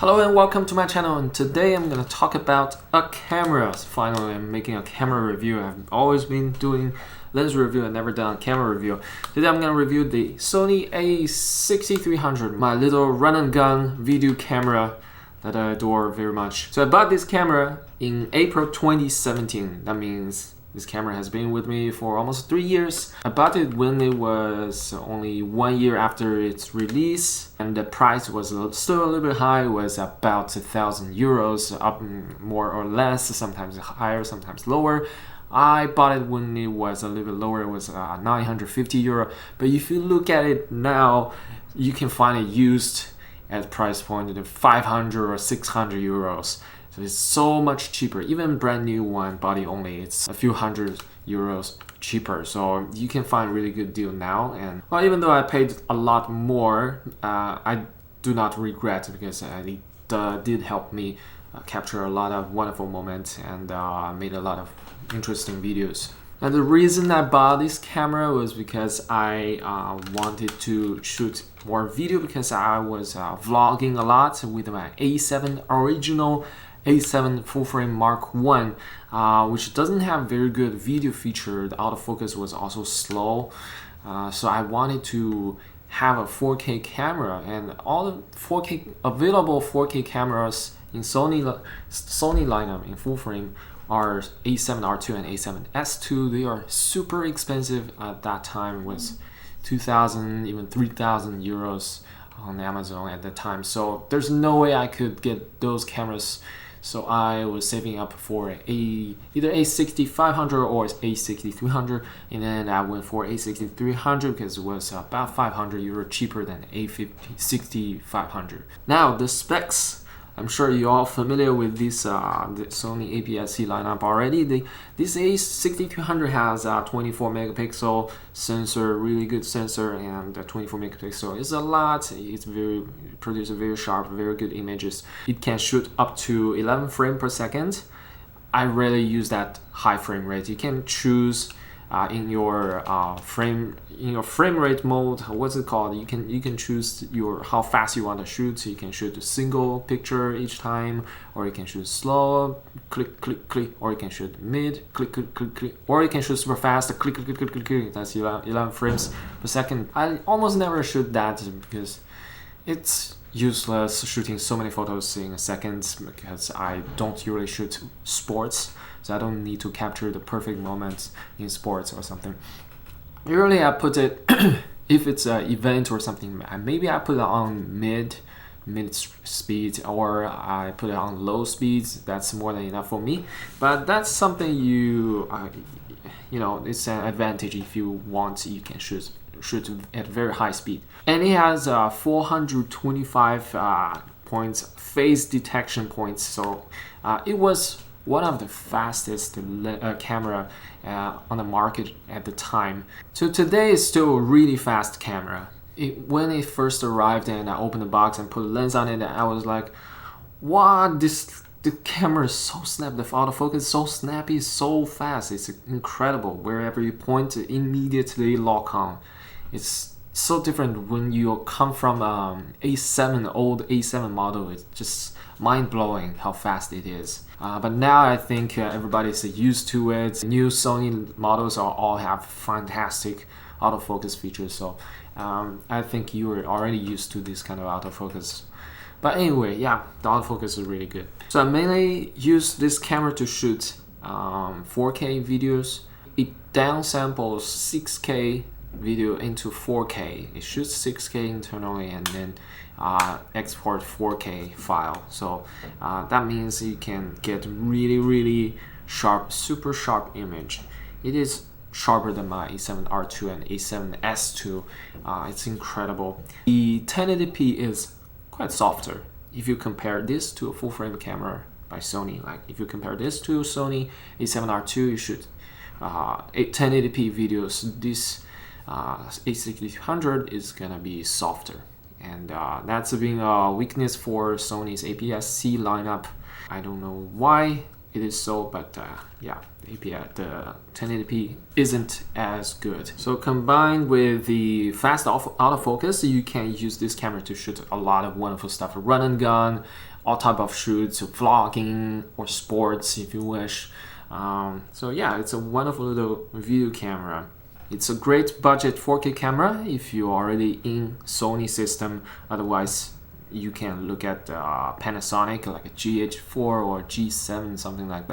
Hello and welcome to my channel, and today I'm gonna talk about a camera. Finally, I'm making a camera review. I've always been doing lens review and never done a camera review. Today I'm gonna review the Sony A6300, my little run and gun video camera that I adore very much. So I bought this camera in April 2017. That means this camera has been with me for almost 3 years. I bought it when it was only 1 year after its release, and the price was still a little bit high. It was about 1,000 euros, up more or less, sometimes higher, sometimes lower. I bought it when it was a little bit lower. It was 950 euro. But if you look at it now, you can find it used at price point of 500 or 600 euros. So it's so much cheaper. Even brand new one, body only, it's a few hundred euros cheaper. So you can find a really good deal now. And well, even though I paid a lot more, I do not regret, because it did help me capture a lot of wonderful moments and made a lot of interesting videos. And the reason I bought this camera was because I wanted to shoot more video, because I was vlogging a lot with my A7 original A7 Fullframe Mark I, which doesn't have very good video feature. The autofocus was also slow, so I wanted to have a 4K camera, and all the 4K available 4K cameras in Sony lineup in full frame are A7RII and A7S2. They are super expensive at that time, was 2,000 even 3,000 euros on Amazon at that time. So there's no way I could get those cameras. So I was saving up for either A6500 or A6300, and then I went for A6300 because it was about 500 euro cheaper than A6500. Now the specs, I'm sure you're all familiar with this the Sony APS-C lineup already. This A6300 has a 24 megapixel sensor, really good sensor, and 24 megapixel is a lot. It's produces very sharp, very good images. It can shoot up to 11 frames per second. I rarely use that high frame rate. You can choose in your frame rate mode, what's it called? You can choose how fast you want to shoot. So you can shoot a single picture each time, or you can shoot slow, click click click, or you can shoot mid, click click click click, or you can shoot super fast, click click click click click. That's 11 frames per second. I almost never shoot that because it's useless shooting so many photos in a second, because I don't usually shoot sports, so I don't need to capture the perfect moments in sports or something. Usually I put it, if it's an event or something, maybe I put it on mid speed, or I put it on low speeds. That's more than enough for me. But that's something you know, it's an advantage. If you want, you can shoot at very high speed. And it has 425 points phase detection points, so it was one of the fastest camera on the market at the time. So today is still a really fast camera. When it first arrived and I opened the box and put a lens on it, I was like, wow, the camera is so snappy, the autofocus is so snappy, so fast. It's incredible. Wherever you point, it immediately lock on. It's so different when you come from A7, old A7 model. It's just mind-blowing how fast it is. But now I think everybody's used to it. New Sony models all have fantastic autofocus features, so I think you are already used to this kind of autofocus. But anyway, yeah, the autofocus is really good. So I mainly use this camera to shoot 4K videos. It downsamples 6K video into 4K. It shoots 6K internally and then export 4K file. So that means you can get really sharp, super sharp image. It is sharper than my A7RII and A7S2. It's incredible. The 1080p is quite softer. If you compare this to a full frame camera by Sony, like if you compare this to Sony A7RII, you shoot 1080p videos. This A6300 is gonna be softer, and that's being a weakness for Sony's APS-C lineup. I don't know why it is so, but yeah, the 1080p isn't as good. So combined with the fast autofocus, you can use this camera to shoot a lot of wonderful stuff, run and gun, all type of shoots, vlogging or sports if you wish. So yeah, it's a wonderful little video camera. It's a great budget 4K camera if you're already in Sony system. Otherwise, you can look at Panasonic, like a GH4 or G7, something like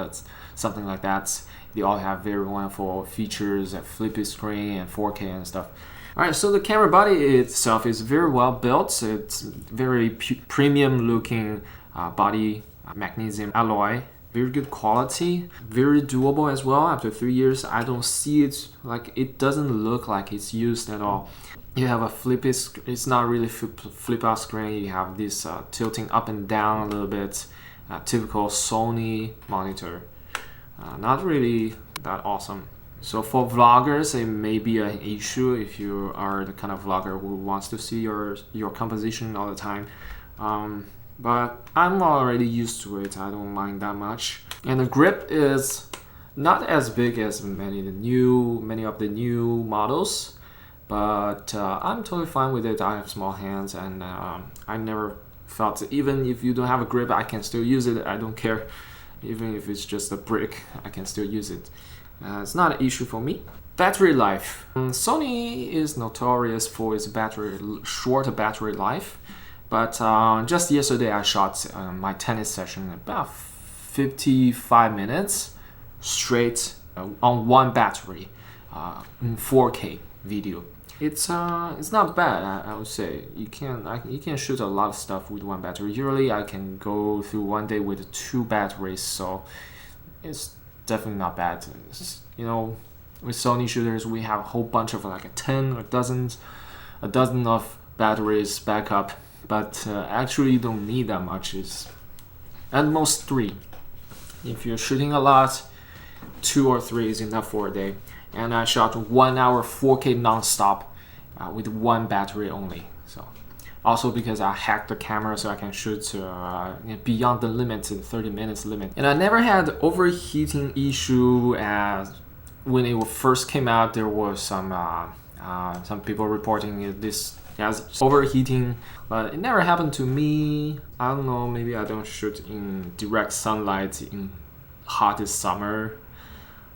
that. They all have very wonderful features, a flippy screen and 4K and stuff. Alright, so the camera body itself is very well built. It's very premium looking body, magnesium alloy. Very good quality, very durable as well. After 3 years, I don't see it, like it doesn't look like it's used at all. You have a flippy, it's not really flip out screen. You have this tilting up and down a little bit, typical Sony monitor. Not really that awesome. So for vloggers, it may be an issue if you are the kind of vlogger who wants to see your composition all the time. But I'm already used to it. I don't mind that much. And the grip is not as big as many of the new models, but I'm totally fine with it. I have small hands, and I never felt it. Even if you don't have a grip, I can still use it. I don't care. Even if it's just a brick, I can still use it. It's not an issue for me. Battery life. Sony is notorious for its short battery life. But just yesterday I shot my tennis session about 55 minutes straight on one battery in 4K video. It's not bad, I would say. You can shoot a lot of stuff with one battery. Usually I can go through one day with 2 batteries, so it's definitely not bad. It's just, you know, with Sony shooters we have a whole bunch of like a dozen of batteries backup. But actually you don't need that much. It's at most 3. If you're shooting a lot, 2 or 3 is enough for a day. And I shot 1 hour 4K non-stop with one battery only. So also because I hacked the camera so I can shoot beyond the limit, the 30 minutes limit. And I never had overheating issue. As when it first came out, there was some people reporting this as overheating, but it never happened to me. I don't know, maybe I don't shoot in direct sunlight in hottest summer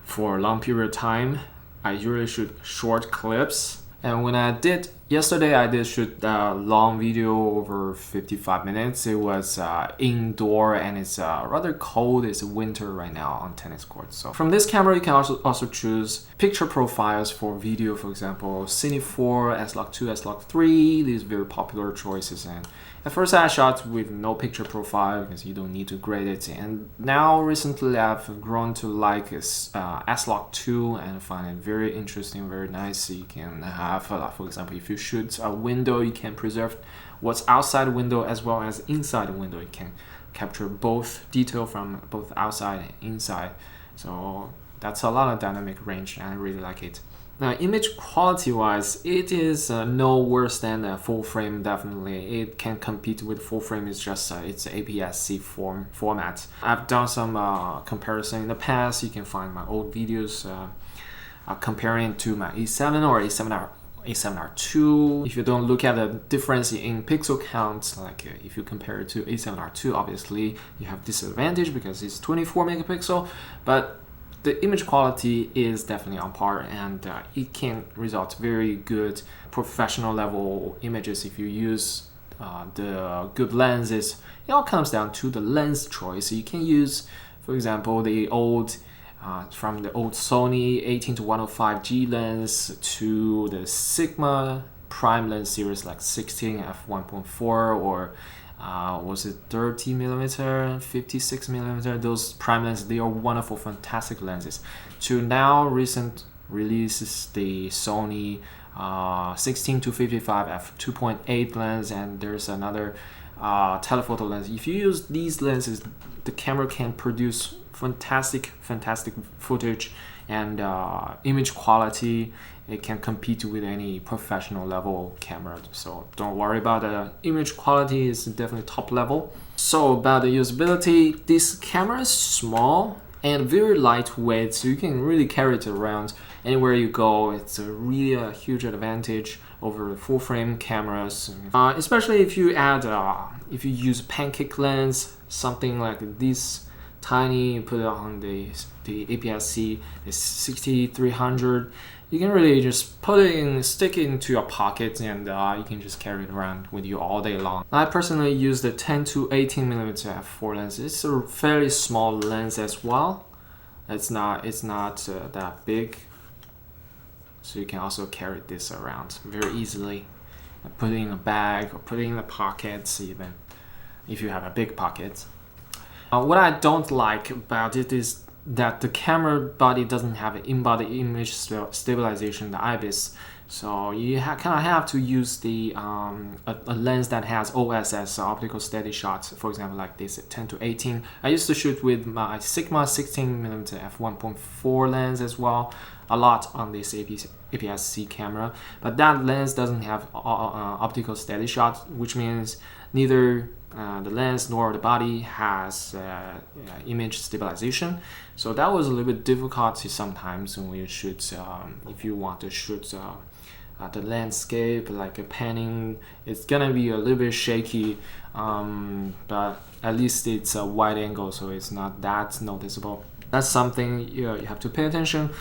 for a long period of time. I usually shoot short clips, and when I did yesterday, I did shoot a long video over 55 minutes. It was indoor, and it's rather cold. It's winter right now on tennis courts. So from this camera, you can also choose picture profiles for video. For example, Cine 4, S-Log2, S-Log3. These very popular choices. And at first, I shot with no picture profile because you don't need to grade it. And now, recently, I've grown to like S-Log2 and find it very interesting, very nice. You can have, for example, if you shoot a window, you can preserve what's outside the window as well as inside the window. You can capture both detail from both outside and inside. So that's a lot of dynamic range, and I really like it. Now, image quality wise, it is no worse than a full frame. Definitely it can compete with full frame. It's just it's APS-C format. I've done some comparison in the past. You can find my old videos comparing to my A7 or A7RII. If you don't look at the difference in pixel count, like if you compare it to A7RII, obviously you have disadvantage because it's 24 megapixel, but the image quality is definitely on par, and it can result very good professional level images if you use the good lenses. It all comes down to the lens choice. You can use, for example, the old from the old Sony A105G lens to the Sigma prime lens series like 16 f1.4 or was it 30mm, 56mm? Those prime lenses, they are wonderful, fantastic lenses. To now recent releases, the Sony 16 to 55 f2.8 lens, and there's another telephoto lens. If you use these lenses, the camera can produce fantastic footage and image quality. It can compete with any professional level camera, so don't worry about the image quality. Is definitely top level. So about the usability, this camera is small and very lightweight, so you can really carry it around anywhere you go. It's really a huge advantage over the full frame cameras, especially if you add if you use pancake lens, something like this tiny, you put it on the APS-C, the 6300. You can really just put it in, stick it into your pocket, and you can just carry it around with you all day long. I personally use the 10 to 18mm f4 lens. It's a fairly small lens as well. It's not that big, so you can also carry this around very easily. Put it in a bag or put it in the pockets, even if you have a big pocket. What I don't like about it is that the camera body doesn't have an in-body image stabilization, the IBIS. So you kind of have to use the a lens that has OSS, optical steady shots, for example, like this 10 to 18. I used to shoot with my Sigma 16mm f1.4 lens as well, a lot on this APS-C camera, but that lens doesn't have optical steady shot, which means neither the lens nor the body has image stabilization. So that was a little bit difficult sometimes when you shoot, if you want to shoot the landscape, like a panning, it's gonna be a little bit shaky, but at least it's a wide angle, so it's not that noticeable. That's something you have to pay attention.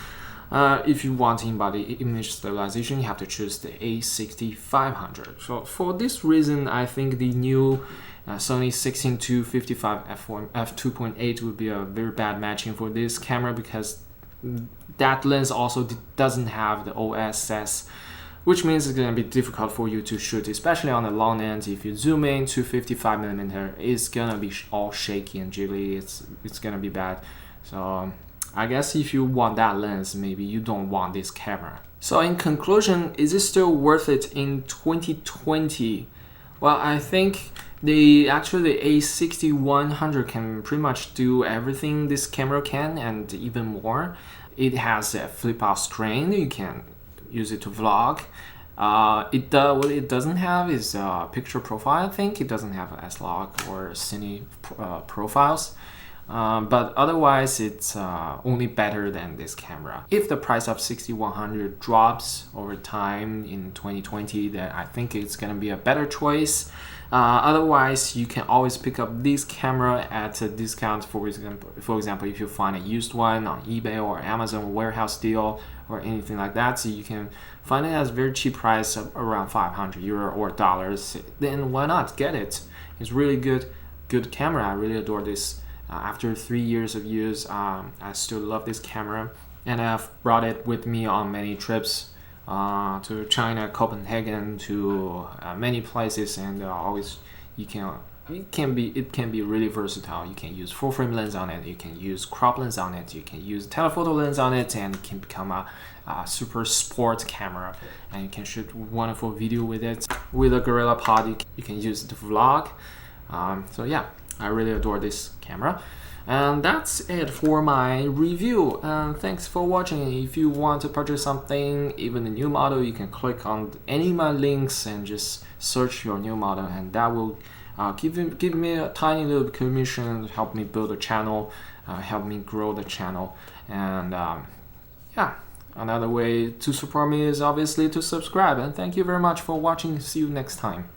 If you want in-body image stabilization, you have to choose the A6500. So for this reason, I think the new Sony 16-55 f2.8 would be a very bad matching for this camera, because that lens also doesn't have the OSS, which means it's going to be difficult for you to shoot, especially on the long end. If you zoom in to 55mm, it's going to be all shaky and jiggly. It's going to be bad. So I guess if you want that lens, maybe you don't want this camera. So in conclusion, is it still worth it in 2020? Well, I think the A6100 can pretty much do everything this camera can and even more. It has a flip out screen. You can use it to vlog. What it doesn't have is picture profile. I think it doesn't have S-Log or Cine profiles. But otherwise, it's only better than this camera. If the price of 6100 drops over time in 2020, then I think it's gonna be a better choice. Otherwise, you can always pick up this camera at a discount. For example, if you find a used one on eBay or Amazon warehouse deal or anything like that, so you can find it at a very cheap price of around 500 euro or dollars. Then why not get it? It's really good camera. I really adore this. After 3 years of use, I still love this camera, and I've brought it with me on many trips to China, Copenhagen, to many places, and always it can be really versatile. You can use full frame lens on it, you can use crop lens on it, you can use telephoto lens on it, and it can become a super sport camera, and you can shoot wonderful video with it. With a Gorillapod, you can use it to vlog. So yeah, I really adore this camera. And that's it for my review, and thanks for watching. If you want to purchase something, even a new model, you can click on any of my links and just search your new model, and that will give me a tiny little commission to help me build a channel, help me grow the channel. And yeah, another way to support me is obviously to subscribe. And thank you very much for watching. See you next time.